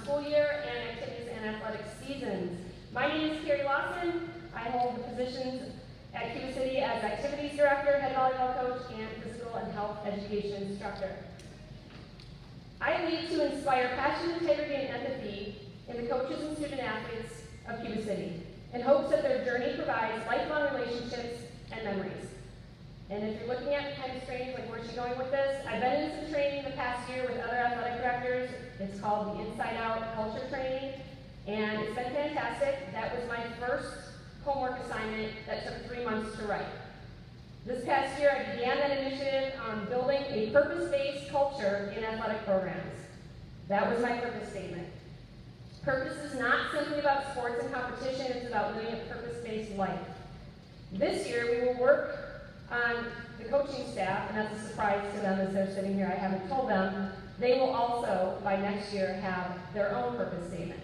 school year and activities and athletic seasons. My name is Carrie Lawson. I hold the positions at Cuba City as Activities Director, Head Volleyball Coach, and Physical and Health Education Instructor. I lead to inspire passion, integrity, and empathy in the coaches and student athletes of Cuba City in hopes that their journey provides lifelong relationships and memories. And if you're looking at kind of strange, like where's she going with this? I've been in some training the past year with other athletic directors. It's called the Inside Out Culture Training, and it's been fantastic. That was my first homework assignment that took 3 months to write. This past year, I began that initiative on building a purpose-based culture in athletic programs. That was my purpose statement. Purpose is not simply about sports and competition, it's about living a purpose-based life. This year, we will work on the coaching staff, and that's a surprise to them as they're sitting here. I haven't told them. They will also, by next year, have their own purpose statement.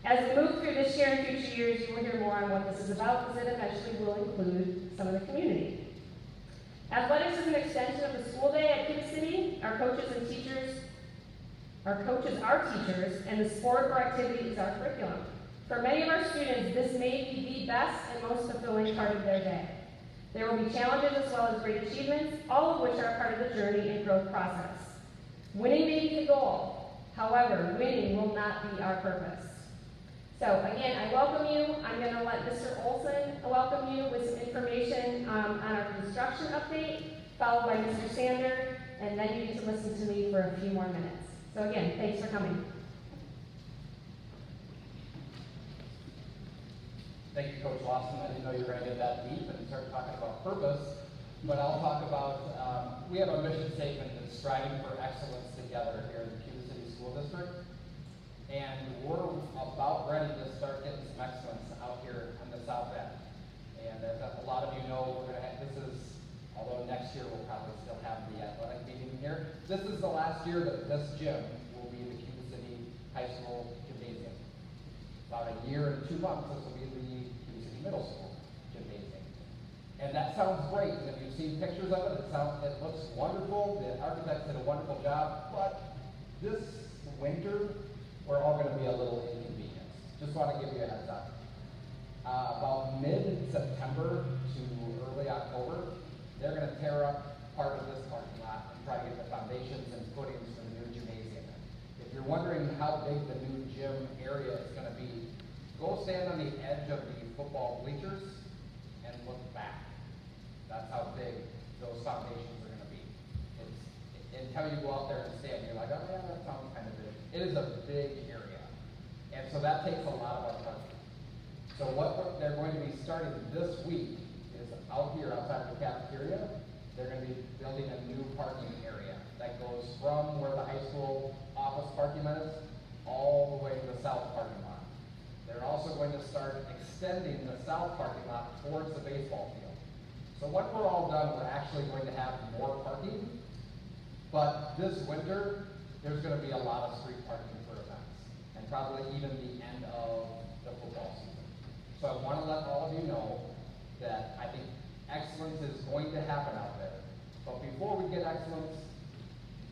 As we move through this year and future years, you will hear more on what this is about, because it eventually will include some of the community. Athletics is an extension of the school day at Cuba City. Our coaches are teachers, and the sport or activity is our curriculum. For many of our students, this may be the best and most fulfilling part of their day. There will be challenges as well as great achievements, all of which are part of the journey and growth process. Winning may be the goal. However, winning will not be our purpose. So again, I welcome you. I'm going to let Mr. Olson welcome you with some information on our construction update, followed by Mr. Sander, and then you get to listen to me for a few more minutes. So again, thanks for coming. Thank you, Coach Lawson. I didn't know you were going to get that deep and start talking about purpose, but I'll talk about, we have a mission statement that's striving for excellence together here in the Cuba City School District, and we're about ready to start getting some excellence out here on the south end. And as a lot of you know, we're going to have, although next year we'll probably still have the athletic meeting here, this is the last year that this gym will be the Cuba City High School Gymnasium. About a year and 2 months, this will be the Cuba City Middle School Gymnasium. And that sounds great. And if you've seen pictures of it, it looks wonderful. The architects did a wonderful job. But this winter, we're all going to be a little inconvenienced. Just want to give you a heads up. About mid-September to early October, they're going to tear up part of this parking lot and try to get the foundations and footings for the new gymnasium. If you're wondering how big the new gym area is going to be, go stand on the edge of the football bleachers and look back. That's how big those foundations are going to be. Until you go out there and stand, you're like, oh yeah, that sounds kind of big. It is a big area. And so that takes a lot of our parking. So what they're going to be starting this week is out here outside of the cafeteria, they're going to be building a new parking area that goes from where the high school office parking lot is all the way to the south parking lot. They're also going to start extending the south parking lot towards the baseball field. So when we're all done, we're actually going to have more parking, but this winter, there's going to be a lot of street parking for events, and probably even the end of the football season. So I want to let all of you know that I think excellence is going to happen out there. But before we get excellence,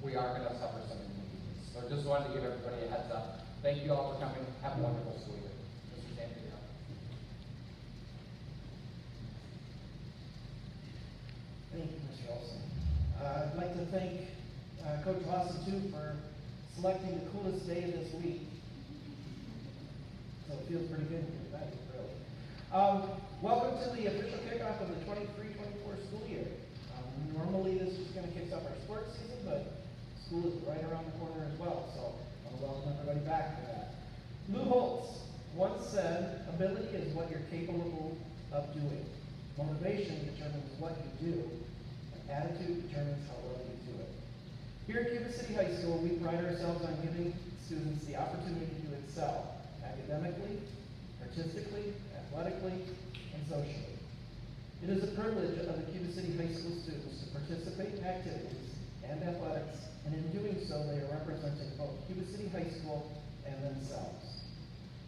we are going to suffer some inconvenience. So just wanted to give everybody a heads up. Thank you all for coming. Have a wonderful school year. Mr. Sander. Thank you, Mr. Olson. I'd like to thank Coach Lawson, too, for selecting the coolest day of this week. So it feels pretty good to be back, really. Welcome to the official kickoff of the 23-24 school year. Normally this is going to kick off our sports season, but school is right around the corner as well, so I want to welcome everybody back for that. Lou Holtz once said, ability is what you're capable of doing. Motivation determines what you do, and attitude determines how well you do it. Here at Cuba City High School, we pride ourselves on giving students the opportunity to excel academically, artistically, athletically, and socially. It is a privilege of the Cuba City High School students to participate in activities and athletics, and in doing so, they are representing both Cuba City High School and themselves.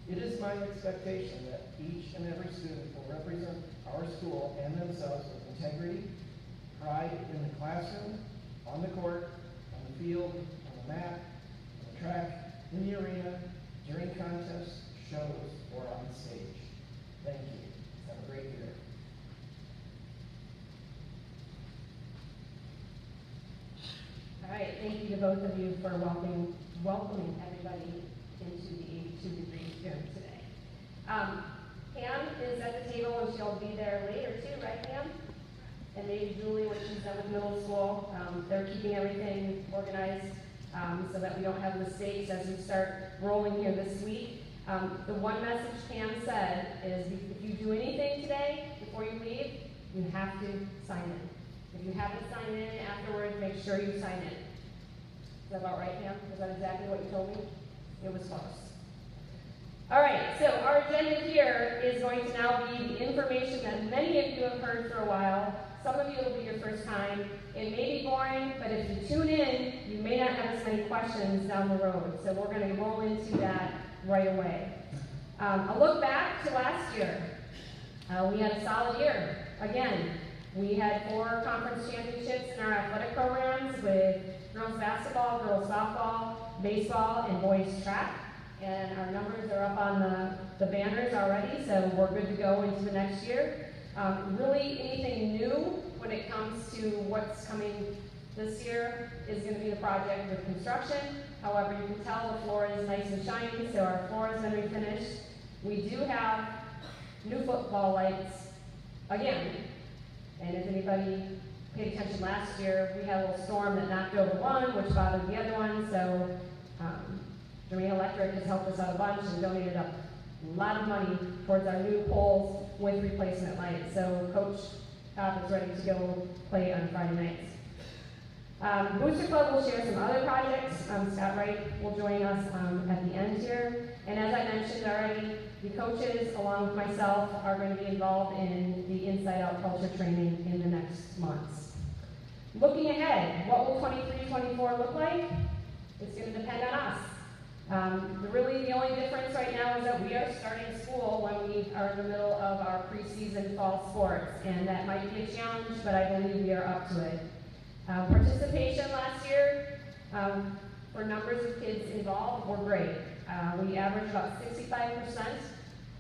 It is my expectation that each and every student will represent our school and themselves with integrity, pride in the classroom, on the court, on the field, on the mat, on the track, in the arena, during contests, shows, or on stage. Thank you. Have a great year. All right, thank you to both of you for welcoming everybody into the 82 Degrees Room today. Pam is at the table and she'll be there later too, right Pam? And maybe Julie when she's done with middle school. They're keeping everything organized so that we don't have mistakes as we start rolling here this week. The one message Pam said is if you do anything today before you leave, you have to sign in. If you haven't signed in afterwards, make sure you sign in. Is that about right, Pam? Is that exactly what you told me? It was close. All right, so our agenda here is going to now be the information that many of you have heard for a while. Some of you, it'll be your first time. It may be boring, but if you tune in, you may not have as many questions down the road. So we're going to roll into that right away. A look back to last year. We had a solid year. Again, we had 4 conference championships in our athletic programs with girls basketball, girls softball, baseball, and boys track. And our numbers are up on the banners already, so we're good to go into the next year. Really, anything new when it comes to what's coming this year is going to be the project with construction. However, you can tell the floor is nice and shiny, so our floor is going to be finished. We do have new football lights again. And if anybody paid attention last year, we had a little storm that knocked over one, which bothered the other one. So Marine Electric has helped us out a bunch and donated a lot of money towards our new poles with replacement lights. So Coach Cobb is ready to go play on Friday nights. Booster Club will share some other projects. Scott Wright will join us at the end here. And as I mentioned already, the coaches, along with myself, are going to be involved in the Inside Out Culture training in the next months. Looking ahead, what will 23-24 look like? It's going to depend on us. Really, the only difference right now is that we are starting school when we are in the middle of our preseason fall sports, and that might be a challenge, but I believe we are up to it. Participation last year, for numbers of kids involved, were great. We averaged about 65%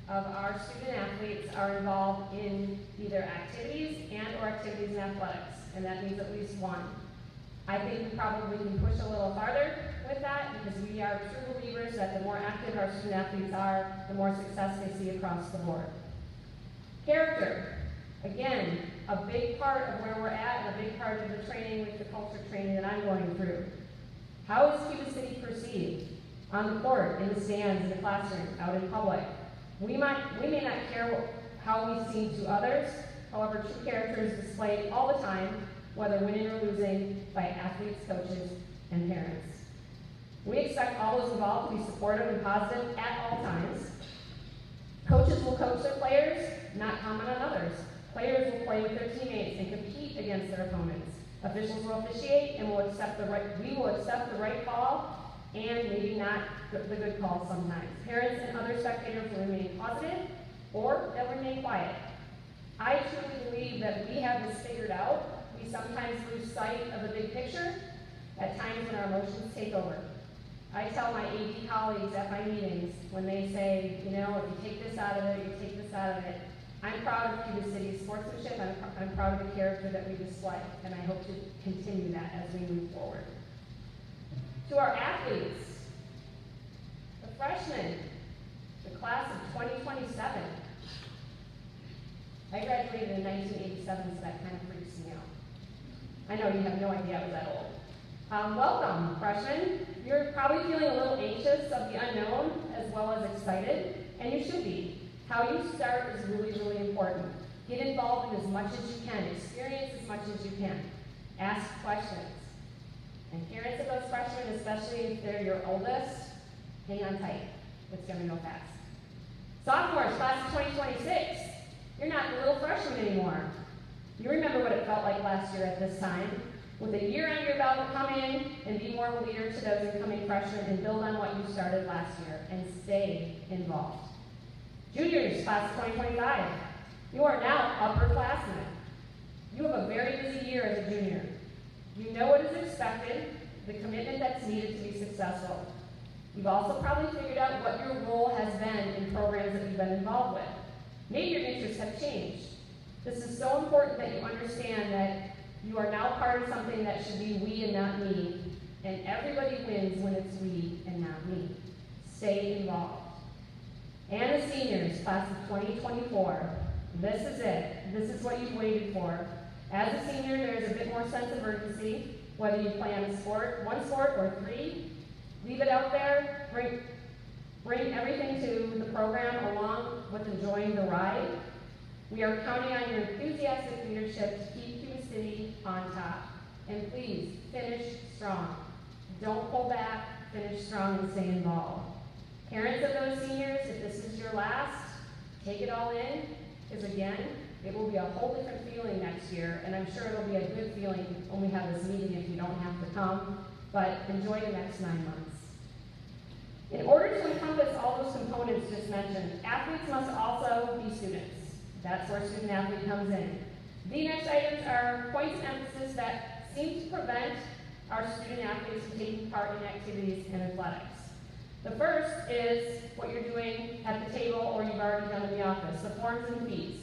of our student athletes are involved in either activities or activities in athletics, and that means at least one. I think we probably can push a little farther with that because we are true believers that the more active our student athletes are, the more success they see across the board. Character. Again, a big part of where we're at and a big part of the training with the culture training that I'm going through. How is Cuba City perceived? On the court, in the stands, in the classroom, out in public. We may not care how we seem to others, however, true character is displayed all the time, whether winning or losing, by athletes, coaches, and parents. We expect all those involved to be supportive and positive at all times. Coaches will coach their players, not comment on others. Players will play with their teammates and compete against their opponents. Officials will officiate and we will accept the right call and maybe not the good call sometimes. Parents and other spectators will remain positive or they'll remain quiet. I truly believe that we have this figured out. We sometimes lose sight of the big picture at times when our emotions take over. I tell my AD colleagues at my meetings when they say, you know, if you take this out of it, you take this out of it. I'm proud of Cuba City's sportsmanship. I'm proud of the character that we display, and I hope to continue that as we move forward. To our athletes, the freshmen, the class of 2027. I graduated in 1987, so that kind of freaks me out. I know you have no idea I was that old. Welcome, freshmen. You're probably feeling a little anxious of the unknown as well as excited, and you should be. How you start is really, really important. Get involved in as much as you can. Experience as much as you can. Ask questions. And parents of those freshmen, especially if they're your oldest, hang on tight. It's going to go fast. Sophomores, class of 2026. You're not the little freshman anymore. You remember what it felt like last year at this time. With a year under your belt, come in and be more of a leader to those incoming freshmen and build on what you started last year and stay involved. Juniors, class of 2025. You are now upperclassmen. You have a very busy year as a junior. You know what is expected, the commitment that's needed to be successful. You've also probably figured out what your role has been in programs that you've been involved with. Maybe your interests have changed. This is so important that you understand that you are now part of something that should be we and not me, and everybody wins when it's we and not me. Stay involved. And the seniors, class of 2024, this is it. This is what you've waited for. As a senior, there's a bit more sense of urgency, whether you play on a sport, one sport or three. Leave it out there. Bring everything to the program along with enjoying the ride. We are counting on your enthusiastic leadership to keep Cuba City on top. And please, finish strong. Don't pull back, finish strong and stay involved. Parents of those seniors, if this is your last, take it all in, because again, it will be a whole different feeling next year, and I'm sure it'll be a good feeling when we have this meeting if you don't have to come, but enjoy the next 9 months. In order to encompass all those components just mentioned, athletes must also be students. That's where student athlete comes in. The next items are points of emphasis that seem to prevent our student athletes from taking part in activities and athletics. The first is what you're doing at the table or you've already done in the office, the forms and fees.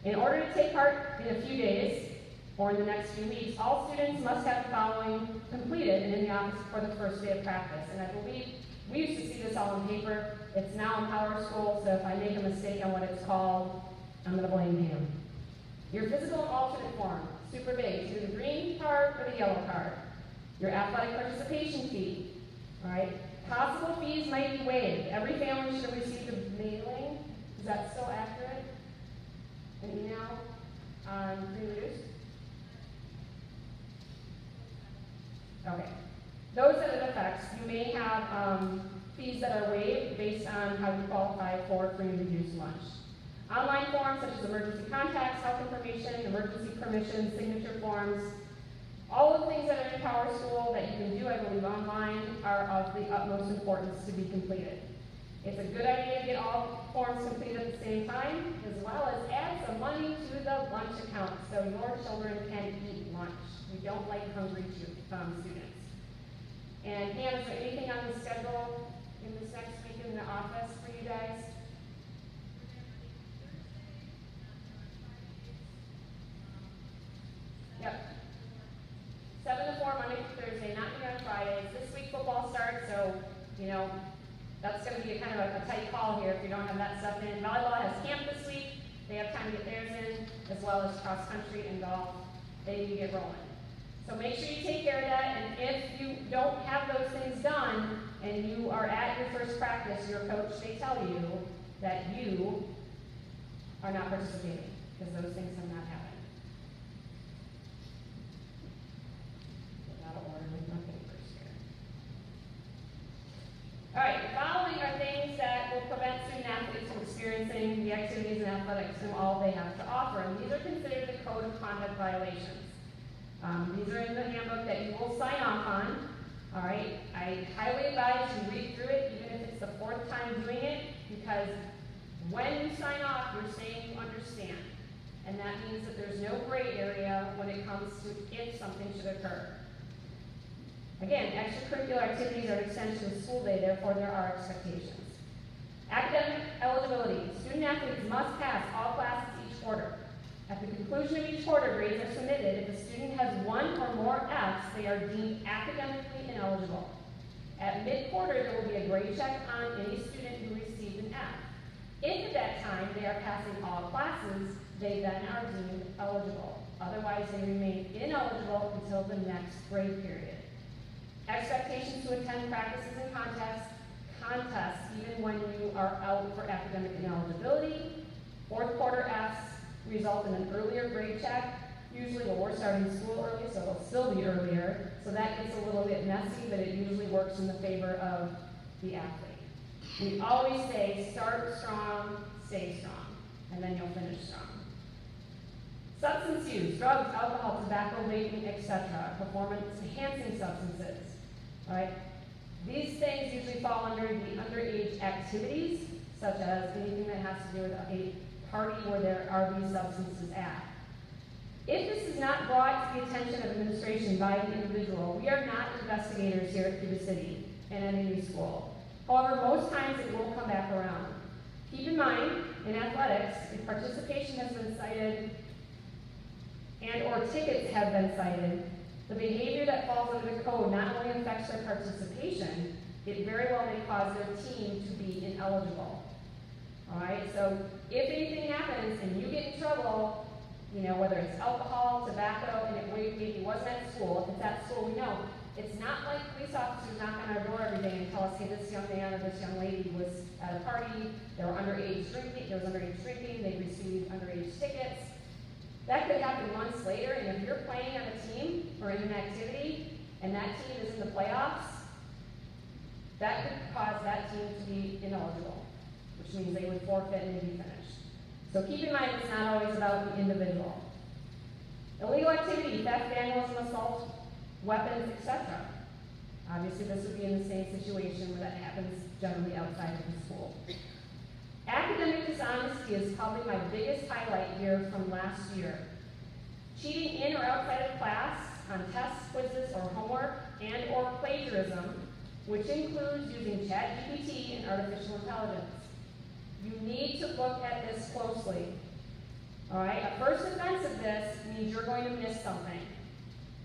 In order to take part in a few days or in the next few weeks, all students must have the following completed and in the office for the first day of practice. And I believe we used to see this all on paper. It's now in Power School, so if I make a mistake on what it's called, I'm going to blame him. Your physical and alternate form, super big, either the green card or the yellow card. Your athletic participation fee, all right? Possible fees might be waived. Every family should have received a mailing. Is that still accurate? An email on free reduced? Okay. Those that it affects, you may have fees that are waived based on how you qualify for free and reduced lunch. Online forms such as emergency contacts, health information, emergency permissions, signature forms, all of the things that are in Power School that you can do, I believe, online are of the utmost importance to be completed. It's a good idea to get all forms completed at the same time, as well as add some money to the lunch account so your children can eat lunch. We don't like hungry students. And Pam, is there anything on the schedule in this next week in the office for you guys? Yep. 7 to 4, Monday through Thursday, not here on Fridays. This week football starts, so, that's going to be a kind of a tight call here if you don't have that stuff in. Volleyball has camp this week. They have time to get theirs in, as well as cross country and golf. They need to get rolling. So make sure you take care of that, and if you don't have those things done, and you are at your first practice, your coach may tell you that you are not participating, because those things have not happened. All right, the following are things that will prevent student athletes from experiencing the activities and athletics and all they have to offer. And these are considered the code of conduct violations. These are in the handbook that you will sign off on. All right, I highly advise you read through it, even if it's the 4th time doing it, because when you sign off, you're saying you understand. And that means that there's no gray area when it comes to if something should occur. Again, extracurricular activities are an extension of school day, therefore there are expectations. Academic eligibility. Student athletes must pass all classes each quarter. At the conclusion of each quarter, grades are submitted. If a student has 1 or more Fs, they are deemed academically ineligible. At mid-quarter, there will be a grade check on any student who received an F. If at that time they are passing all classes, they then are deemed eligible. Otherwise, they remain ineligible until the next grade period. Expectations to attend practices and contests even when you are out for academic ineligibility. 4th quarter Fs result in an earlier grade check. Usually, we're starting school early, so it'll still be earlier. So that gets a little bit messy, but it usually works in the favor of the athlete. We always say, start strong, stay strong, and then you'll finish strong. Substance use, drugs, alcohol, tobacco, vaping, etc., performance-enhancing substances. All right? These things usually fall under the underage activities, such as anything that has to do with a party where there are these substances at. If this is not brought to the attention of administration by the individual, we are not investigators here at Cuba City and at any school. However, most times it will come back around. Keep in mind, in athletics, if participation has been cited and or tickets have been cited, the behavior that falls under the code not only affects their participation, it very well may cause their team to be ineligible. Alright, so if anything happens and you get in trouble, whether it's alcohol, tobacco, and it maybe wasn't at school, if it's at school, we know. It's not like police officers knock on our door every day and tell us, hey, this young man or this young lady was at a party, they were underage drinking, they received underage tickets. That could happen months later, and if you're playing on a team or in an activity, and that team is in the playoffs, that could cause that team to be ineligible, which means they would forfeit and be finished. So keep in mind, it's not always about the individual. Illegal activity, theft, vandalism, assault, weapons, etc. Obviously, this would be in the same situation where that happens generally outside of the school. Academic dishonesty is probably my biggest highlight here from last year. Cheating in or outside of class on tests, quizzes, or homework, and or plagiarism, which includes using ChatGPT and artificial intelligence. You need to look at this closely. Alright, a first offense of this means you're going to miss something.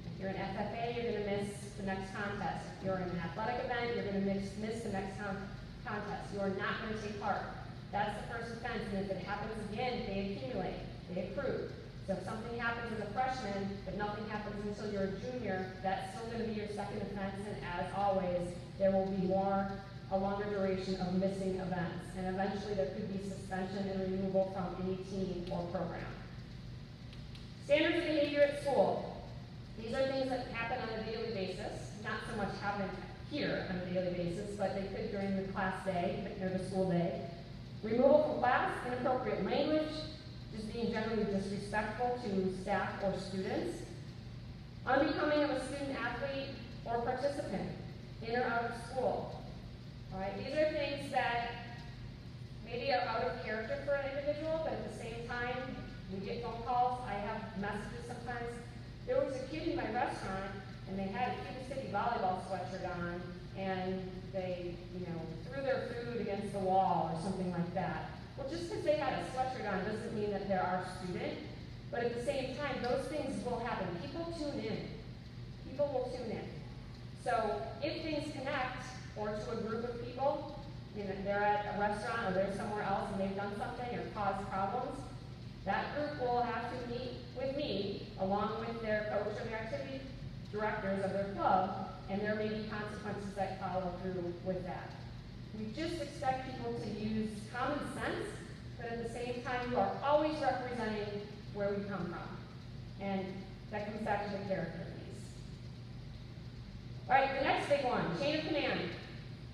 If you're an FFA, you're going to miss the next contest. If you're in an athletic event, you're going to miss the next contest. You are not going to take part. That's the first offense, and if it happens again, they accumulate, they accrue. So if something happens as a freshman, but nothing happens until you're a junior, that's still going to be your second offense, and as always, there will be a longer duration of missing events, and eventually there could be suspension and removal from any team or program. Standards of behavior at school. These are things that happen on a daily basis, not so much happen here on a daily basis, but they could during the class day, or the school day. Removal from class, inappropriate language, just being generally disrespectful to staff or students. Unbecoming of a student athlete or participant, in or out of school. Alright, these are things that maybe are out of character for an individual, but at the same time, we get phone calls, I have messages sometimes. There was a kid in my restaurant, and they had a Cuba City volleyball sweatshirt on, and they, threw their food against the wall or something like that. Well, just because they had a sweatshirt on doesn't mean that they're our student, but at the same time, those things will happen. People tune in. People will tune in. So if things connect, or to a group of people, they're at a restaurant or they're somewhere else and they've done something or caused problems, that group will have to meet with me, along with their coach or their activity directors of their club, and there may be consequences that follow through with that. We just expect people to use common sense, but at the same time, you are always representing where we come from. And that comes back to the character piece. All right, the next big one, chain of command.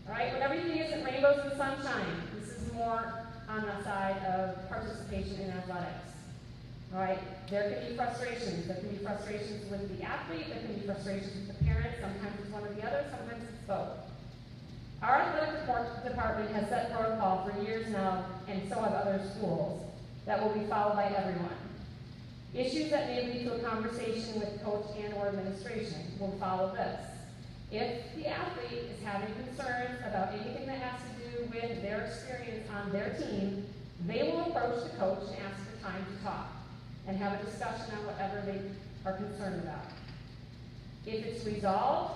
All right, when everything isn't rainbows and sunshine, this is more on the side of participation in athletics. All right, there can be frustrations. There can be frustrations with the athlete, there can be frustrations with the parents, sometimes it's one or the other, sometimes it's both. Our athletic department has set protocol for years now, and so have other schools, that will be followed by everyone. Issues that may lead to a conversation with coach and or administration will follow this. If the athlete is having concerns about anything that has to do with their experience on their team, they will approach the coach and ask for time to talk and have a discussion on whatever they are concerned about. If it's resolved,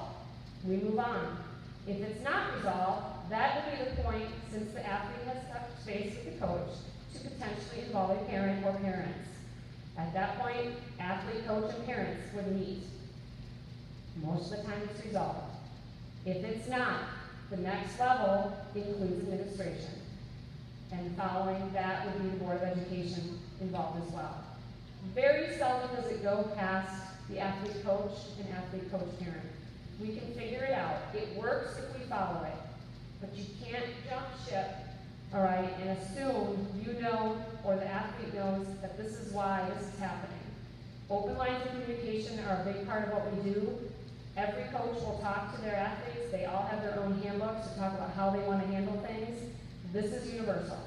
we move on. If it's not resolved, that will be the point, since the athlete has touched base with the coach, to potentially involve a parent or parents. At that point, athlete, coach, and parents would meet. Most of the time it's resolved. If it's not, the next level includes administration. And following that would be the Board of Education involved as well. Very seldom does it go past the athlete coach and athlete coach parent. We can figure it out. It works if we follow it. But you can't jump ship, all right, and assume you know or the athlete knows that this is why this is happening. Open lines of communication are a big part of what we do. Every coach will talk to their athletes. They all have their own handbooks to talk about how they want to handle things. This is universal.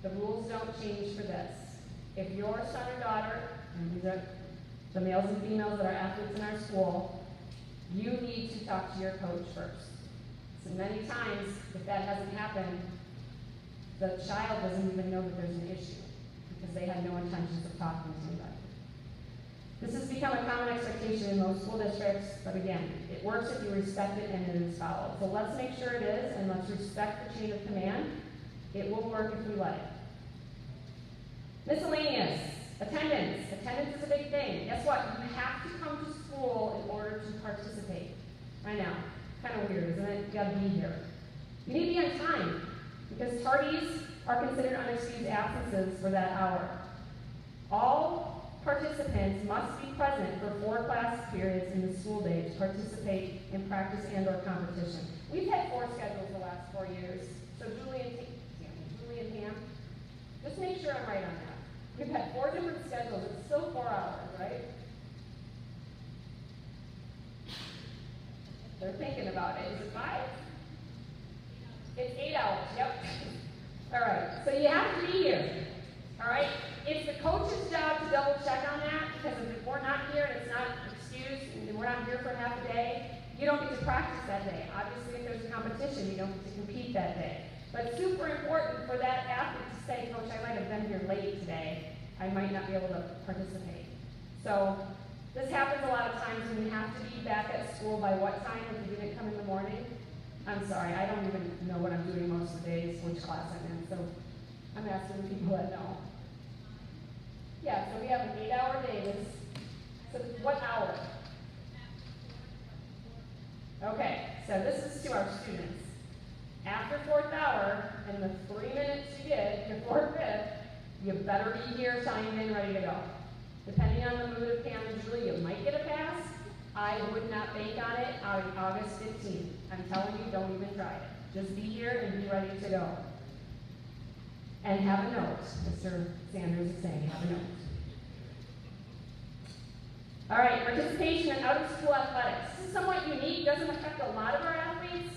The rules don't change for this. If your son or daughter, and these are the males and females that are athletes in our school, you need to talk to your coach first. So many times, if that hasn't happened, the child doesn't even know that there's an issue because they had no intentions of talking to anybody. This has become a common expectation in most school districts, but again, it works if you respect it and it is followed. So let's make sure it is, and let's respect the chain of command. It will work if we let it. Miscellaneous. Attendance. Attendance is a big thing. Guess what? You have to come to school in order to participate. I know. Kind of weird, isn't it? You gotta be here. You need to be on time, because tardies are considered unexcused absences for that hour. All participants must be present for 4 class periods in the school day to participate in practice and/or competition. We've had 4 schedules the last 4 years, so Julie and Pam, just make sure I'm right on that. We've had 4 different schedules. It's still 4 hours, right? They're thinking about it. Is it 5? It's 8 hours. Yep. All right. So you have to be here. All right. It's the coach's job to double check on that, because if we're not here and it's not excused and we're not here for half a day, you don't get to practice that day. Obviously, if there's a competition, you don't get to compete that day. But it's super important for that athlete to say, Coach, I might have been here late today. I might not be able to participate. So this happens a lot of times when you have to be back at school by what time if you didn't come in the morning. I'm sorry, I don't even know what I'm doing most of the days, which class I'm in, so I'm asking the people that know. Yeah, so we have an 8-hour day. So what hour? Okay, so this is to our students. After 4th hour, and the 3 minutes you get before 5th, you better be here, signed in, ready to go. Depending on the mood of Pam and Julie, you might get a pass. I would not bank on it on August 15th. I'm telling you, don't even try it. Just be here and be ready to go. And have a note. Mr. Sanders is saying, have a note. All right, participation in out-of-school athletics. This is somewhat unique, doesn't affect a lot of our athletes.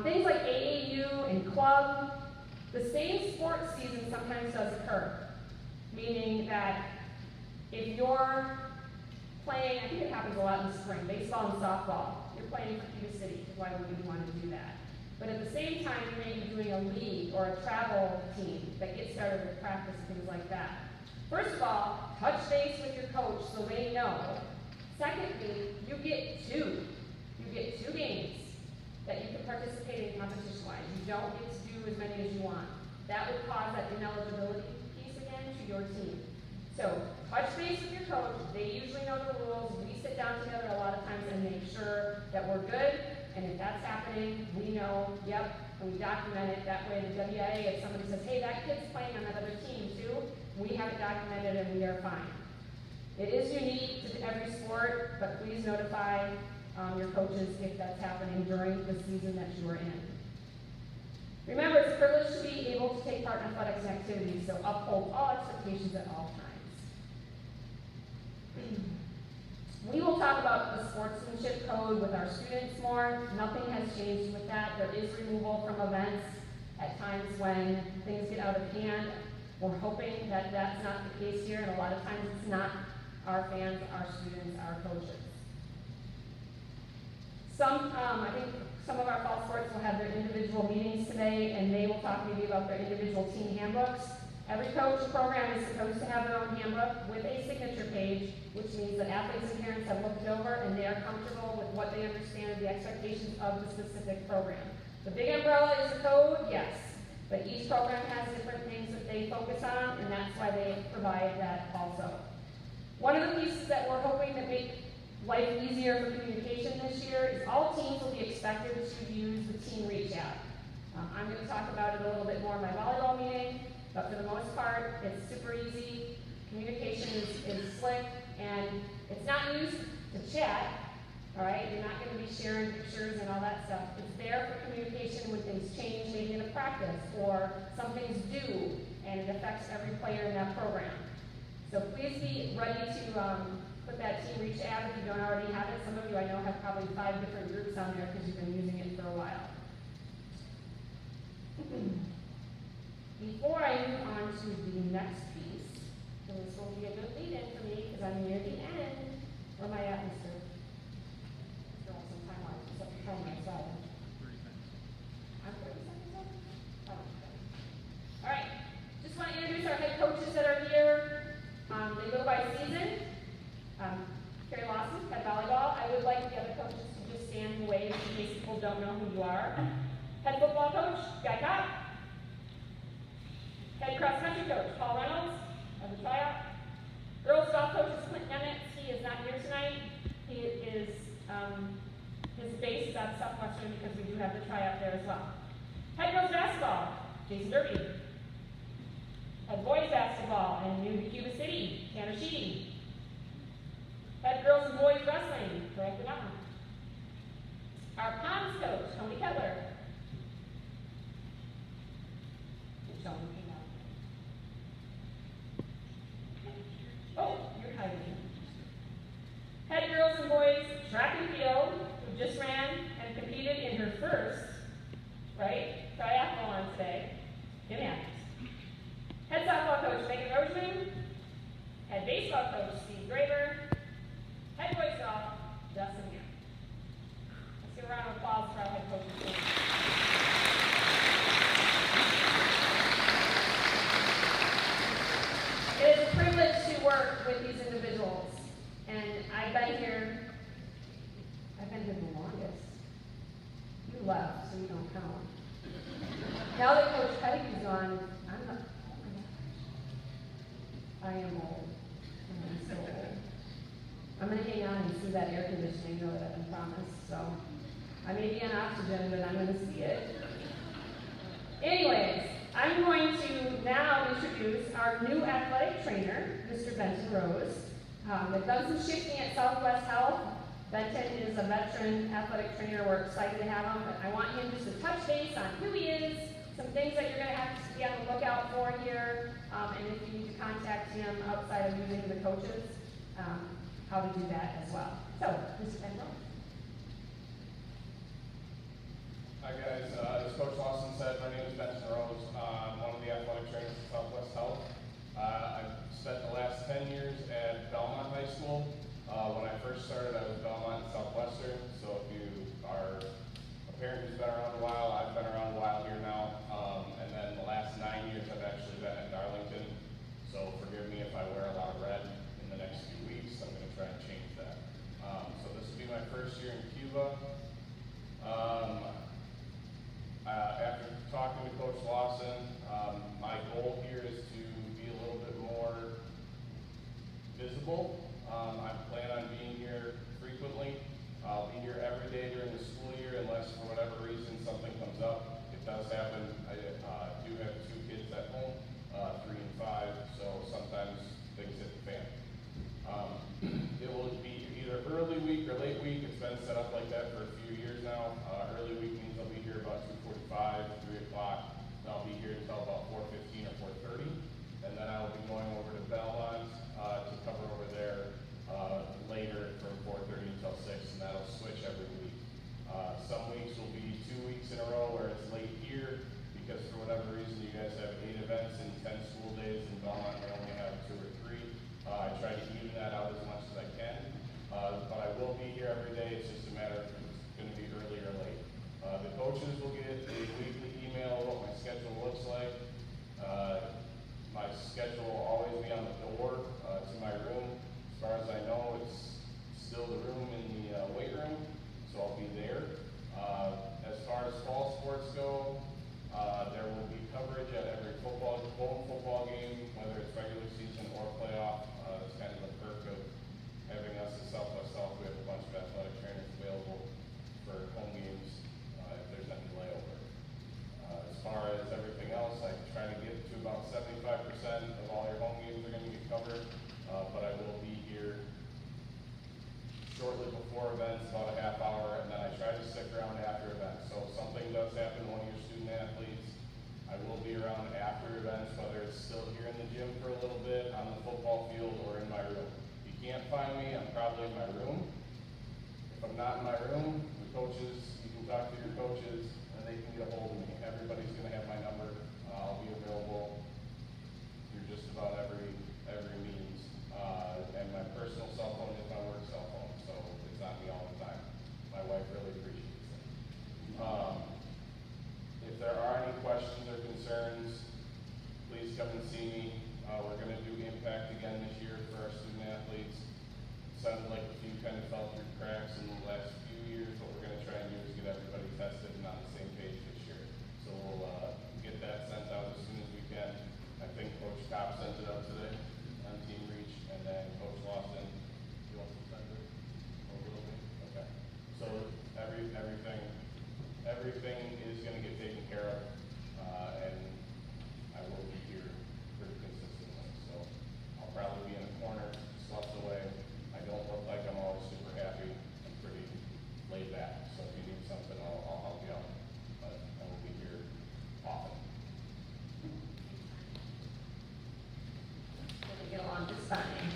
Things like AAU and club, the same sports season sometimes does occur. Meaning that if you're playing, I think it happens a lot in the spring, baseball and softball, you're playing for Cuba City, why would you want to do that? But at the same time, you may be doing a league or a travel team that gets started with practice and things like that. First of all, touch base with your coach so they know. Secondly, you get 2. You get 2 games that you can participate in competition-wise. You don't get to do as many as you want. That would cause that ineligibility piece again to your team. So, touch base with your coach. They usually know the rules. We sit down together a lot of times and make sure that we're good. And if that's happening, we know, yep, and we document it. That way the WIA, if somebody says, hey, that kid's playing on that other team too, we have it documented and we are fine. It is unique to every sport, but please notify your coaches if that's happening during the season that you are in. Remember, it's a privilege to be able to take part in athletics and activities, so uphold all expectations at all times. We will talk about the sportsmanship code with our students more. Nothing has changed with that. There is removal from events at times when things get out of hand. We're hoping that that's not the case here, and a lot of times it's not our fans, our students, our coaches. I think some of our fall sports will have their individual meetings today, and they will talk maybe about their individual team handbooks. Every coach program is supposed to have their own handbook with a signature page, which means that athletes and parents have looked it over and they are comfortable with what they understand of the expectations of the specific program. The big umbrella is the code, yes, but each program has different things that they focus on, and that's why they provide that also. One of the pieces that we're hoping to make life easier for communication this year is all teams will be expected to use the Team Reach app. I'm going to talk about it a little bit more in my volleyball meeting, but for the most part, it's super easy. Communication is slick, and it's not used to chat, all right? You're not going to be sharing pictures and all that stuff. It's there for communication when things change, maybe in a practice, or something's due, and it affects every player in that program. So please be ready to put that Team Reach app if you don't already have it. Some of you I know have probably 5 different groups on there because you've been using it for a while. Before I move on to the next piece, and this will be a good lead-in for me because I'm near the end. Where am I at, Mr. Still have some time left, except for time myself. 30 minutes. don't know who you are. Head football coach, Guy Kopp. Head cross country coach, Paul Reynolds, of the tryout. Girls golf coach is Clint Nemitz. He is not here tonight. He is, his base is at Southwestern because we do have the tryout there as well. Head girls basketball, Jason Derby. Head boys basketball and new to Cuba City, Tanner Sheedy. Head girls and boys wrestling, Greg Ganama. Our Ponds coach, Tony Kettler. Oh, you're hiding. Head girls and boys track and field, who just ran and competed in her first, triathlon today, in Athens. Head softball coach, Megan Roseman. Head baseball coach, Steve Graver. Head boys golf, Justin Ham. Let's give a round of applause for our head coaches. It is a privilege to work with these individuals, and I've been here the longest. You left, so you don't count. Now that Coach Pettigrew's gone, I'm not, I am old. I'm so old. I'm gonna hang on and see that air conditioning, though, that I've been promised, so. I may be on oxygen, but I'm gonna see it. Anyways, I'm going to now introduce our new athletic trainer, Mr. Benton Rose. They've done some shifting at Southwest Health. Benton is a veteran athletic trainer. We're excited to have him, but I want him just to touch base on who he is, some things that you're going to have to be on the lookout for here, and if you need to contact him outside of using the coaches, how to do that as well. So, Mr. Benton Rose. Hi guys, as Coach Lawson said, my name is Benton Rose. I'm one of the athletic trainers at Southwest Health. I've spent the last 10 years at Belmont High School. When I first started, I was Belmont and Southwestern, so if you are a parent who's been around a while, I've been around a while here now. And then the last 9 years I've actually been at Darlington, so forgive me if I wear a lot of red in the next few weeks. I'm going to try and change that. So this will be my first year in Cuba. After talking to Coach Lawson, my goal here is to be a little bit more visible. I plan on being here frequently. I'll be here every day during the school year unless for whatever reason something comes up. It does happen. I do have 2 kids at home, 3 and 5, so sometimes things hit the fan. It will be either early week or late week. It's been set up like that for a few years now. Early week means I'll be here about 2:45, 3 o'clock. I'll be here until about 4:15 or 4:30, and then I will be going over to Belmont to cover over there later from 4:30 until 6, and that'll switch every week. Some weeks will be 2 weeks in a row where it's late here because for whatever reason you guys have 8 events in 10 school days, and Belmont may only have 2 or 3. I try to even that out as much as I can, but I will be here every day. It's just a matter of if it's going to be early or late. The coaches will get a weekly email of what my schedule looks like. My schedule will always be on the door to my room. As far as I know, it's still the room in the weight room, so I'll be there. As far as fall sports go, there will be coverage at every home football game, whether it's regular season or playoff. It's kind of the perk of having us at Southwest Health. We have a bunch of athletic trainers available for home games if there's any layover. As far as everything else, I try to get to about 75% of all your home games are going to get covered, but I will be here shortly before events, about a half hour, and then I try to stick around after events. So if something does happen to one of your student athletes, I will be around after events, whether it's still here in the gym for a little bit, on the football field, or in my room. If you can't find me, I'm probably in my room. If I'm not in my room, the coaches, you can talk to your coaches, and they can get a hold of me. Everybody's going to have my number. I'll be available through just about every means. And my personal cell phone is my work cell phone, so it's not me all the time. My wife really appreciates it. If there are any questions or concerns, please come and see me. We're going to do Impact again this year for our student athletes. It sounded like a few kind of fell through cracks in the last few years. What we're going to try and do is get everybody's tested and on the same page this year. So we'll get that sent out as soon as we can. I think Coach Kopp sent it out today on Team Reach, and then Coach Lawson, you want to send it? Or will be? Okay. So everything is gonna get taken care of, and I will be here pretty consistently. So I'll probably be in the corner, slept away. I don't look like I'm always super happy. I'm pretty laid back. So if you need something, I'll help you out. But I will be here often. We'll get along just fine.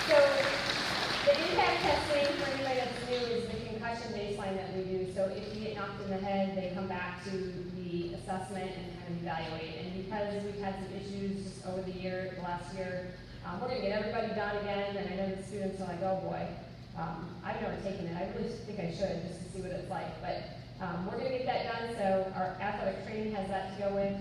So, the impact testing for anybody that's new is the concussion baseline that we do. So if you get knocked in the head, they come back to the assessment and kind of evaluate. And because we've had some issues just over the last year, we're gonna get everybody done again. And I know the students are like, oh boy, I've never taken it. I really think I should just to see what it's like. But we're gonna get that done. So our athletic training has that to go with.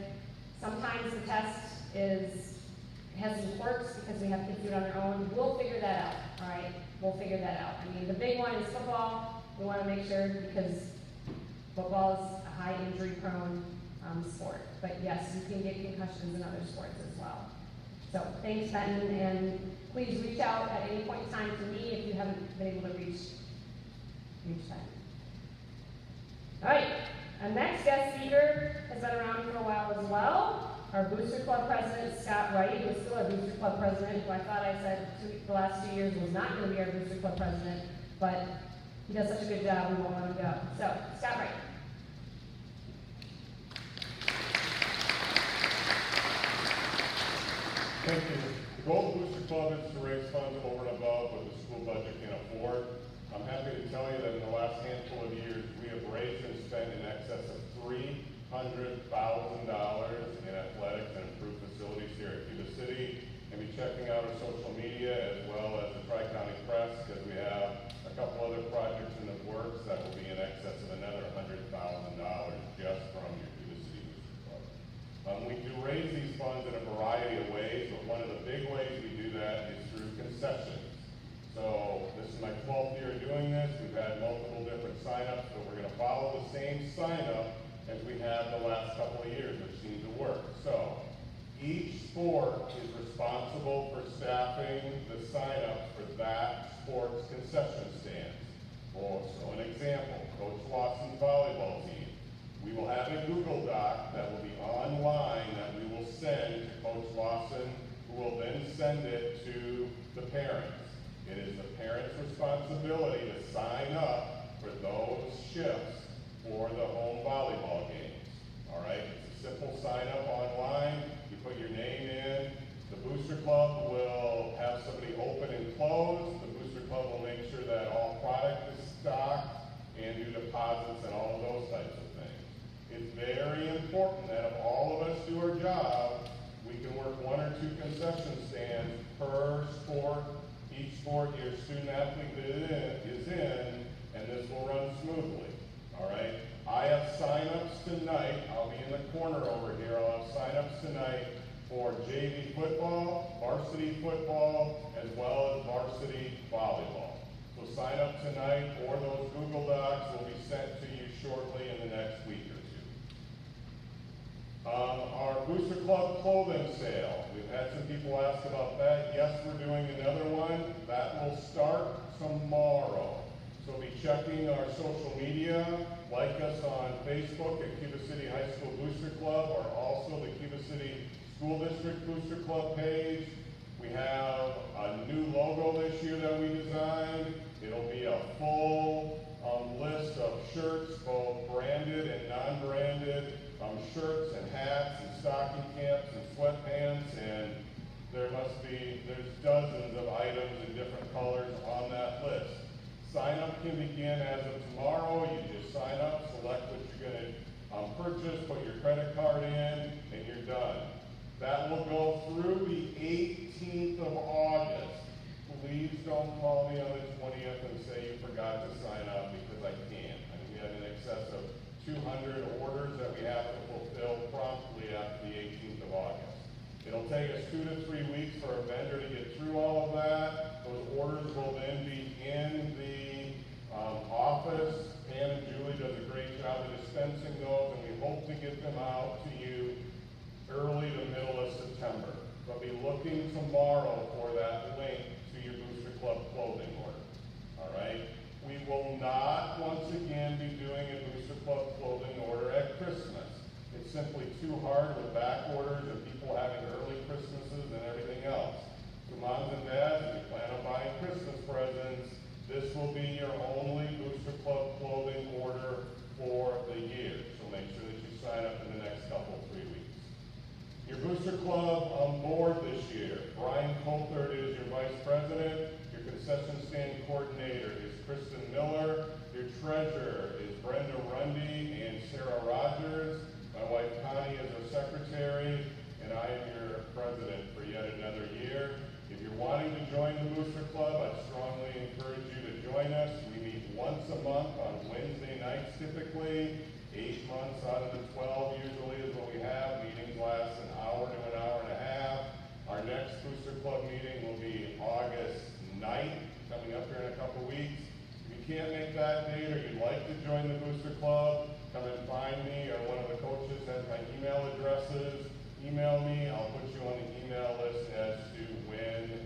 Sometimes the test has some quirks because we have kids do it on their own. We'll figure that out, all right? We'll figure that out. I mean, the big one is football. We want to make sure because football is a high injury prone sport. But yes, you can get concussions in other sports as well. So thanks, Benton, and please reach out at any point in time to me if you haven't been able to reach Benton. All right, our next guest speaker has been around for a while as well. Our Booster Club president, Scott Wright, who is still our Booster Club president, who I thought I said the last 2 years was not going to be our Booster Club president, but he does such a good job, we won't let him go. So, Scott Wright. Thank you. The goal of Booster Club is to raise funds over and above what the school budget can afford. I'm happy to tell you that in the last handful of years, we have raised and spent in excess of $300,000 in athletics and improved facilities here at Cuba City. And be checking out our social media as well as the Tri-County Press, because we have a couple other projects in the works that will be in excess of another $100,000 just from your Cuba City Booster Club. We do raise these funds in a variety of ways, but one of the big ways we do that is through concessions. So this is my 12th year doing this. We've had multiple different signups, but we're going to follow the same sign-up as we have the last couple of years, which seemed to work. So each sport is responsible for staffing the sign-ups for that sport's concession stands. So an example, Coach Lawson's volleyball team. We will have a Google Doc that will be online that we will send to Coach Lawson, who will then send it to the parents. It is the parents' responsibility to sign up for those shifts for the home volleyball games. All right, it's a simple sign up online. You put your name in. The Booster Club will have somebody open and close. The Booster Club will make sure that all product is stocked and do deposits and all of those types of things. It's very important that if all of us do our job, we can work 1 or 2 concession stands per sport. Each sport your student athlete is in, and this will run smoothly. All right. I have sign-ups tonight. I'll be in the corner over here. I'll have sign-ups tonight for JV football, varsity football, as well as varsity volleyball. So sign up tonight, or those Google Docs will be sent to you shortly in the next week or 2. Our Booster Club clothing sale. We've had some people ask about that. Yes, we're doing another one. That will start tomorrow. So be checking our social media. Like us on Facebook at Cuba City High School Booster Club, or also the Cuba City School District Booster Club page. We have a new logo this year that we designed. It'll be a full list of shirts, both branded and non-branded, shirts and hats and stocking caps and sweatpants, and there's dozens of items in different colors on that list. Sign up can begin as of tomorrow. You just sign up, select what you're going to purchase, put your credit card in, and you're done. That will go through the 18th of August. Please don't call me on the 20th and say you forgot to sign up, because I can't. I mean, we have in excess of 200 orders that we have to fulfill promptly after the 18th of August. It'll take us 2 to 3 weeks for a vendor to get through all of that. Those orders will then be in the office too hard with back orders and people having early Christmases and everything else. So moms and dads, if you plan on buying Christmas presents, this will be your only Booster Club clothing order for the year. So make sure that you sign up in the next 3 weeks. Your Booster Club on board this year, Brian Coulthard is your vice president. Your concession stand coordinator is Kristen Miller. Your treasurer is Brenda Rundy and Sarah Rogers. My wife Connie is our secretary, and I am your president for yet another year. If you're wanting to join the Booster Club, I strongly encourage you to join us. We meet once a month on Wednesday nights typically. 8 months out of the 12 usually is what we have. Meetings last an hour to an hour and a half. Our next Booster Club meeting will be August 9th, coming up here in a couple weeks. If you can't make that date or you'd like to join the Booster Club, come and find me or one of the coaches has my email addresses. Email me, I'll put you on the email list as to when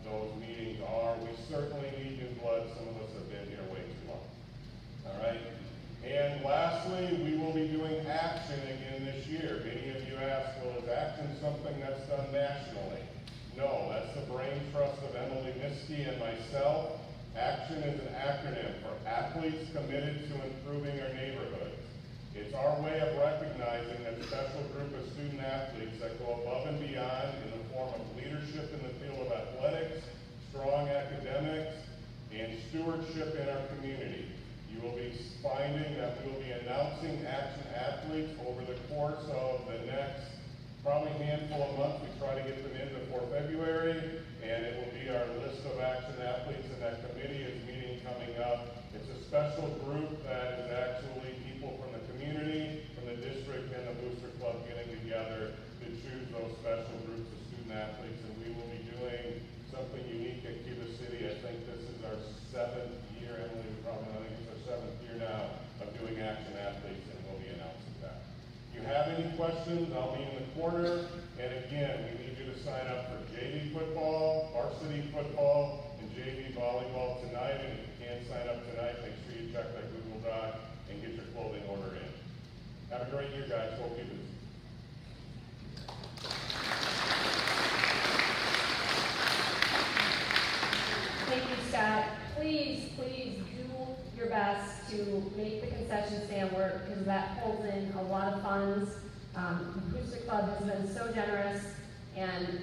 those meetings are. We certainly need new blood. Some of us have been here way too long. All right? And lastly, we will be doing action again this year. Many of you ask, well, is action something that's done nationally? No, that's the brain trust of Emily Miskey and myself. Action is an acronym for Athletes Committed to Improving Our Neighborhoods. It's our way of recognizing that special group of student athletes that go above and beyond in the form of leadership in the field of athletics, strong academics, and stewardship in our community. You will be finding that we will be announcing action athletes over the course of the next probably handful of months. We try to get them in before February, and it will be our list of action athletes, and that committee is meeting coming up. It's a special group that is actually people from the community, from the district, and the Booster Club getting together to choose those special groups of student athletes, and we will be doing something unique at Cuba City. I think this is our 7th year, Emily, I think it's our 7th year now of doing action athletes, and we'll be announcing that. If you have any questions, I'll be in the corner, and again, we need you to sign up for JV football, varsity football, and JV volleyball tonight, and if you can't sign up tonight, make sure you check that Google Doc and get your clothing order in. Have a great year, guys. Go Cubans. Thank you, Scott. Please do your best to make the concession stand work because that pulls in a lot of funds. The Booster Club has been so generous, and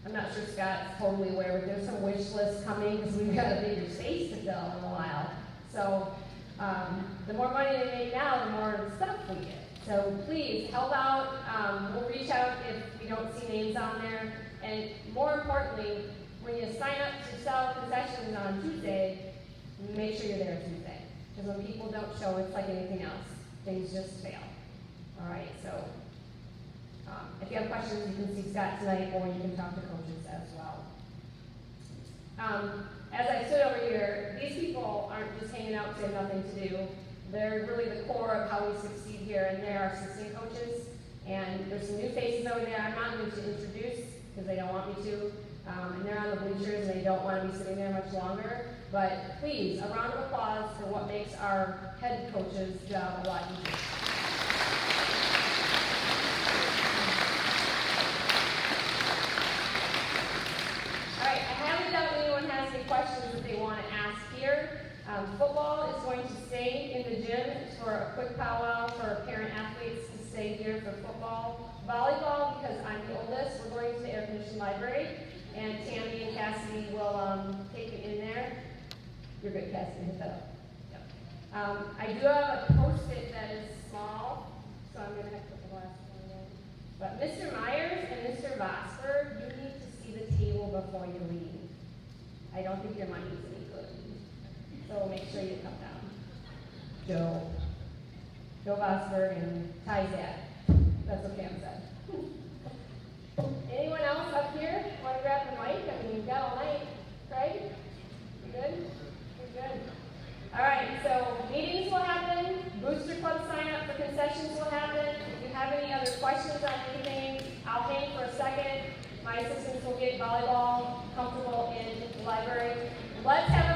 I'm not sure Scott's totally aware, but there's some wish lists coming because we've got a bigger space to fill in a while. So the more money they make now, the more stuff we get. So please help out. We'll reach out if we don't see names on there. And more importantly, when you sign up to sell concessions on Tuesday, make sure you're there Tuesday. Because when people don't show, it's like anything else. Things just fail. All right, so if you have questions, you can see Scott tonight, or you can talk to coaches as well. As I stood over here, these people aren't just hanging out because they have nothing to do. They're really the core of how we succeed here, and they're our assistant coaches. And there's some new faces over there I'm not going to introduce because they don't want me to. And they're on the bleachers and they don't want to be sitting there much longer. But please, a round of applause for what makes our head coach's job a lot easier. All right, I haven't doubt anyone has any questions that they want to ask here. Football is going to stay in the gym for a quick powwow for parent athletes to stay here for football. Volleyball, because I'm the oldest, we're going to the air-conditioned library. And Tammy and Cassidy will take it in there. You're good, Cassidy, hit that up. Yep. I do have a post-it that is small, so I'm going to have to put the last one in. But Mr. Myers and Mr. Vosper, you need to see the table before you leave. I don't think your money's any good. So make sure you come down. Joe Vosper and Ty Zad. That's what Pam said. Anyone else up here want to grab the mic? I mean, you've got all night. Craig? You good? You're good. All right, so meetings will happen. Booster Club sign up for concessions will happen. If you have any other questions on anything, I'll hang for a second. My assistants will get volleyball comfortable in the library. Let's have a